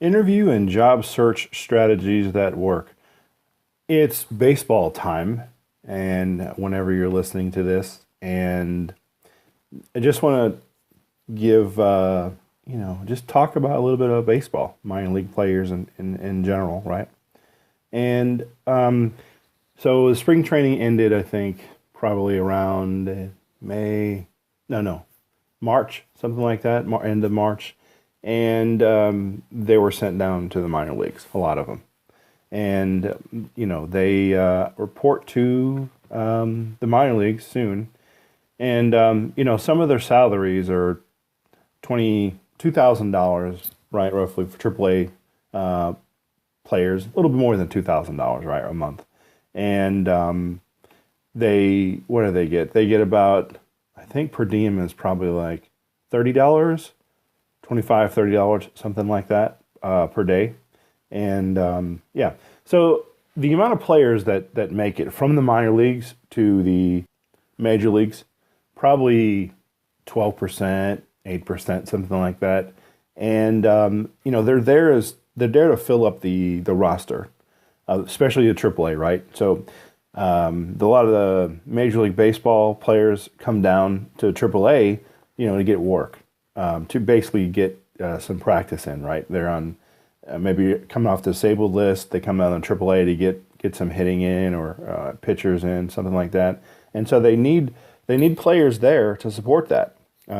Interview and job search strategies that work. It's baseball time, and whenever you're listening to this, and I just want to give, just talk about a little bit of baseball, minor league players in general, right? And so the spring training ended, I think, probably around May, no, March, something like that, end of March. And they were sent down to the minor leagues, a lot of them. And, they report to the minor leagues soon. And, some of their salaries are $2,000, right, roughly for AAA players, a little bit more than $2,000, right, a month. And what do they get? They get about, I think per diem is probably like $30, $25, $30, something like that per day. And so the amount of players that make it from the minor leagues to the major leagues, probably 12%, 8%, something like that. And they're there to fill up the roster, especially the AAA, right? So a lot of the Major League Baseball players come down to AAA, to get work, to basically get some practice in, right? They're on maybe coming off the disabled list. They come out on AAA to get some hitting in or pitchers in, something like that. And so they need players there to support that.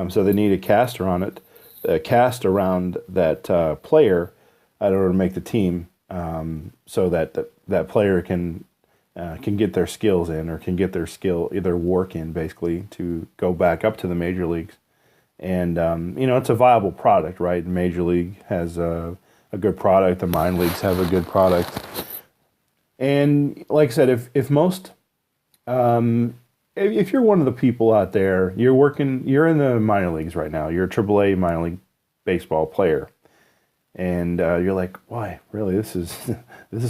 So they need a cast around that player in order to make the team, so that player can get their skills in, or can get their work in, basically, to go back up to the major leagues. And it's a viable product, right? Major League has a good product. The minor leagues have a good product. And like I said, if you're one of the people out there, you're in the minor leagues right now, you're a AAA minor league baseball player, and you're like, why, really? This is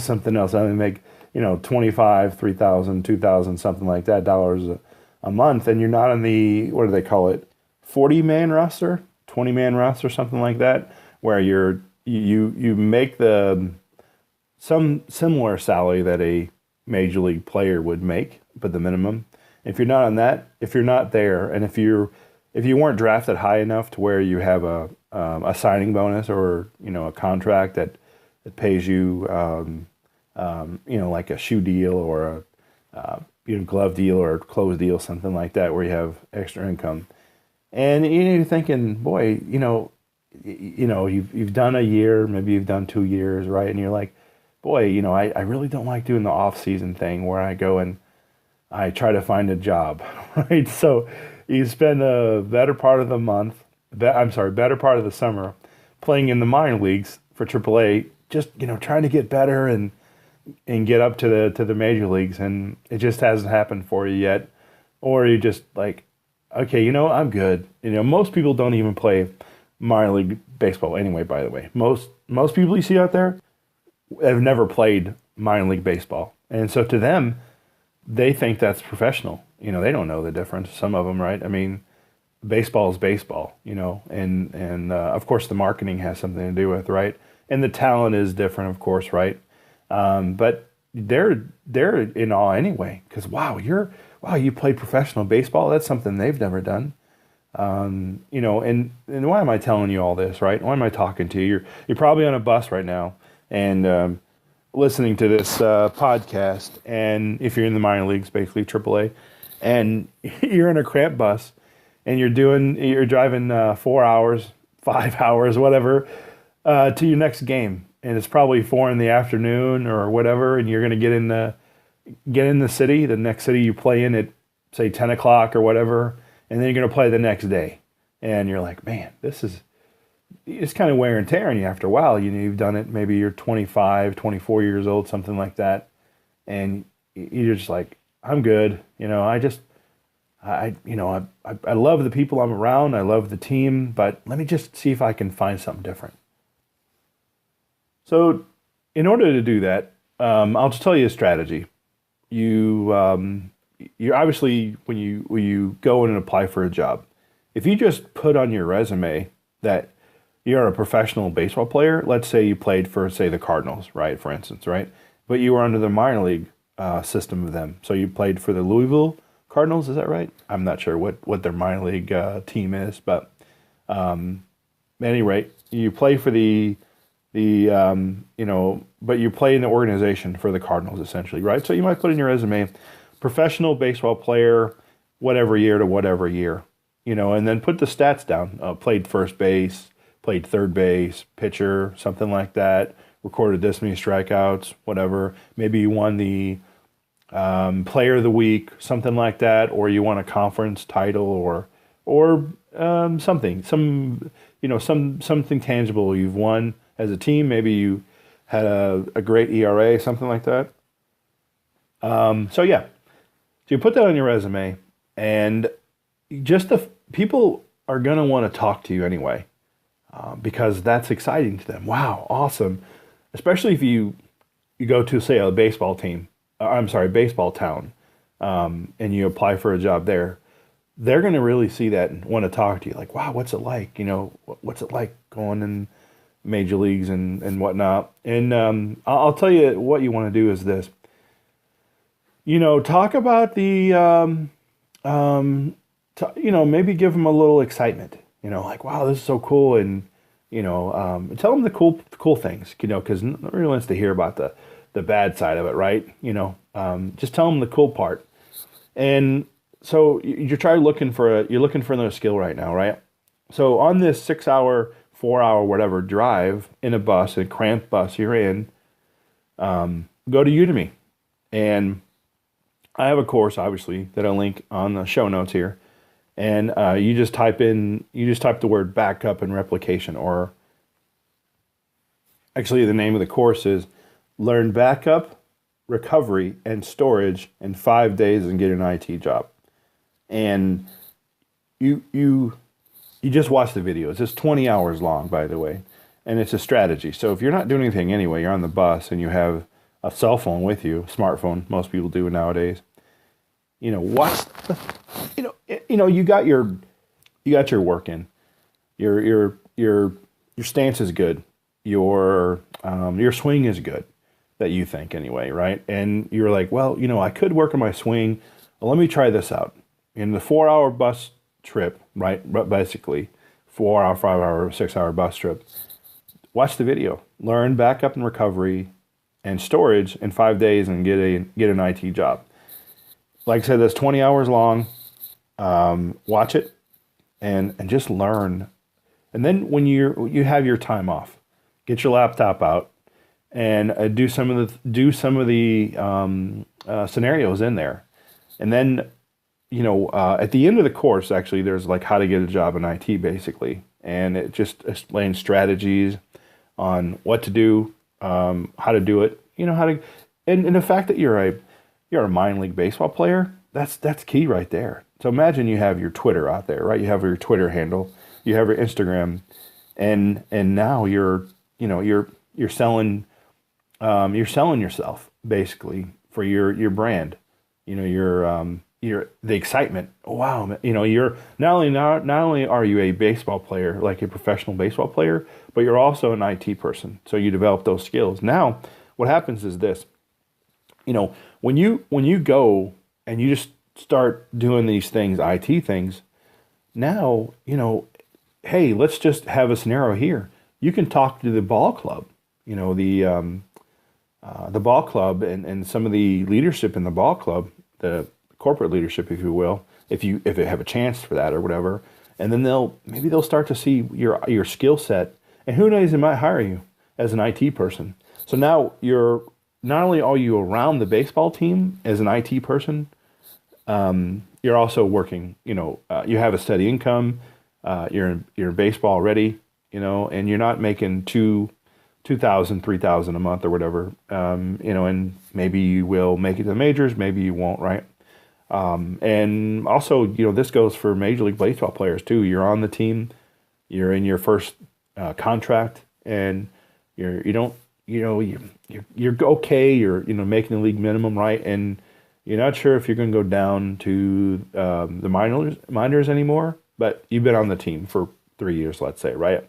something else. I only make 25, 3,000, 2,000, something like that dollars a month, and you're not on the, what do they call it, 40-man roster, 20-man roster, something like that, where you make some similar salary that a major league player would make, but the minimum. If you're not on that, if you're not there, and if you weren't drafted high enough to where you have a signing bonus, or a contract that pays you like a shoe deal, or a glove deal, or a clothes deal, something like that, where you have extra income. And you're thinking, boy, you've done a year, maybe you've done 2 years, right? And you're like, boy, I really don't like doing the off-season thing where I go and I try to find a job, right? So you spend a better part of the summer playing in the minor leagues for AAA, just trying to get better and get up to the major leagues, and it just hasn't happened for you yet. Or you just like, okay, I'm good. Most people don't even play minor league baseball anyway, by the way. Most people you see out there have never played minor league baseball. And so to them, they think that's professional. They don't know the difference, some of them, right? I mean, baseball is baseball, and of course the marketing has something to do with, right? And the talent is different, of course, right? But they're in awe anyway, because wow, you played professional baseball. That's something they've never done. And why am I telling you all this, right? Why am I talking to you? You're probably on a bus right now, and listening to this podcast. And if you're in the minor leagues, basically AAA, and you're in a cramped bus, and you're driving 4 hours, 5 hours, whatever, to your next game, and it's probably 4 in the afternoon or whatever, and you're going to get in the city, the next city you play in at, say, 10 o'clock or whatever, and then you're going to play the next day. And you're like, man, it's kind of wear and tear on you after a while. You've done it, maybe you're 25, 24 years old, something like that, and you're just like, I'm good. I love the people I'm around. I love the team, but let me just see if I can find something different. So in order to do that, I'll just tell you a strategy. You obviously, when you go in and apply for a job, if you just put on your resume that you're a professional baseball player. Let's say you played for, say, the Cardinals, right? For instance, right? But you were under the minor league system of them. So you played for the Louisville Cardinals. Is that right? I'm not sure what their minor league team is, but at any rate, you play for but you play in the organization for the Cardinals essentially, right? So you might put in your resume, professional baseball player, whatever year to whatever year, and then put the stats down. Played first base, played third base, pitcher, something like that. Recorded this many strikeouts, whatever. Maybe you won the player of the week, something like that, or you won a conference title, or something, something tangible you've won as a team. Maybe you had a great ERA, something like that. So yeah, so you put that on your resume, and just the people are gonna want to talk to you anyway, because that's exciting to them. Wow, awesome! Especially if you go to, say, a baseball team. I'm sorry, baseball town, and you apply for a job there. They're going to really see that and want to talk to you. Like, wow, what's it like? What's it like going in major leagues and whatnot? And I'll tell you what you want to do is this. Talk about maybe give them a little excitement. Like, wow, this is so cool, and tell them the cool things. Because nobody wants to hear about the bad side of it, right? Just tell them the cool part. And so you're looking for another skill right now, right? So on this 6 hour, 4 hour, whatever drive in a bus, a cramped bus you're in, go to Udemy. And I have a course, obviously, that I'll link on the show notes here. And you just type the word backup and replication, or actually the name of the course is Learn Backup, Recovery, and Storage in 5 days and get an IT job. And you just watch the videos. It's 20 hours long, by the way, and it's a strategy. So if you're not doing anything anyway, you're on the bus and you have a cell phone with you, smartphone, most people do nowadays. Watch. You got your work in. Your stance is good. Your swing is good, that you think anyway, right? And you're like, well, I could work on my swing. Well, let me try this out. In the 4 hour bus trip, right? Basically, 4 hour, 5 hour, 6 hour bus trip. Watch the video. Learn backup and recovery and storage in 5 days and get an IT job. Like I said, that's 20 hours long. Watch it and just learn. And then when you have your time off, get your laptop out and do some of the scenarios in there. And then at the end of the course, actually, there's like how to get a job in IT, basically. And it just explains strategies on what to do, how to do it, and the fact that you're a minor league baseball player, that's key right there. So imagine you have your Twitter out there, right? You have your Twitter handle, you have your Instagram, and now you're selling yourself, basically, for your brand. You're the excitement. Oh, wow, you're not only are you a baseball player, like a professional baseball player, but you're also an IT person. So you develop those skills. Now, what happens is this. When you go and you just start doing these things, IT things, now, hey, let's just have a scenario here. You can talk to the ball club, the ball club and some of the leadership in the ball club, the corporate leadership, if you will, if you have a chance for that or whatever, and then they'll start to see your skill set, and who knows, they might hire you as an IT person. So now you're not only are you around the baseball team as an IT person, you're also working. You have a steady income. You're in baseball already. And you're not making $2,000, $3,000 a month or whatever. And maybe you will make it to the majors, maybe you won't, right? And also, this goes for Major League Baseball players too. You're on the team, you're in your first contract, and you're okay. You're making the league minimum, right? And you're not sure if you're going to go down to the minors anymore, but you've been on the team for 3 years, let's say, right?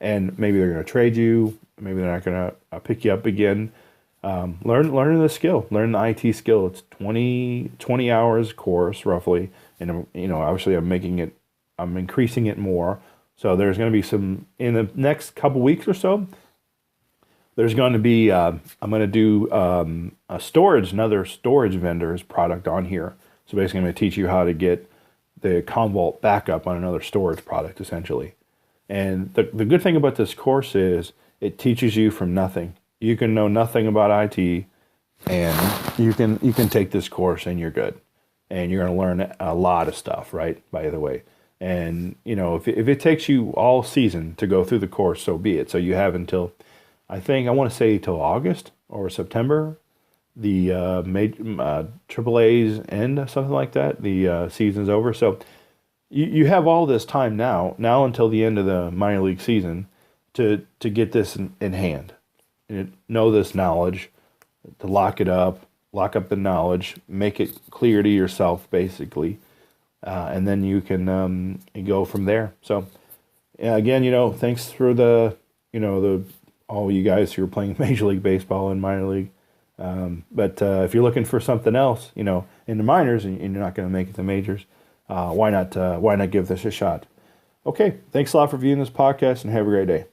and maybe they're going to trade you. Maybe they're not going to pick you up again. Learn the skill, learn the IT skill. It's 20 hours course roughly. And, obviously I'm increasing it more. So there's going to be some, in the next couple weeks or so, there's going to be, I'm going to do another storage vendor's product on here. So basically I'm going to teach you how to get the Commvault backup on another storage product essentially. And the good thing about this course is it teaches you from nothing. You can know nothing about IT, and you can take this course and you're good. And you're going to learn a lot of stuff, right? By the way. And, if it takes you all season to go through the course, so be it. So you have until, I want to say till August or September, the AAA's end, something like that. The season's over. So you have all this time now until the end of the minor league season to get this in hand. And know this knowledge, to lock up the knowledge, make it clear to yourself, basically, and then you can go from there. So, again, thanks for the all you guys who are playing Major League Baseball and minor league. But if you're looking for something else, in the minors, and you're not going to make it to majors, why not give this a shot? Okay, thanks a lot for viewing this podcast, and have a great day.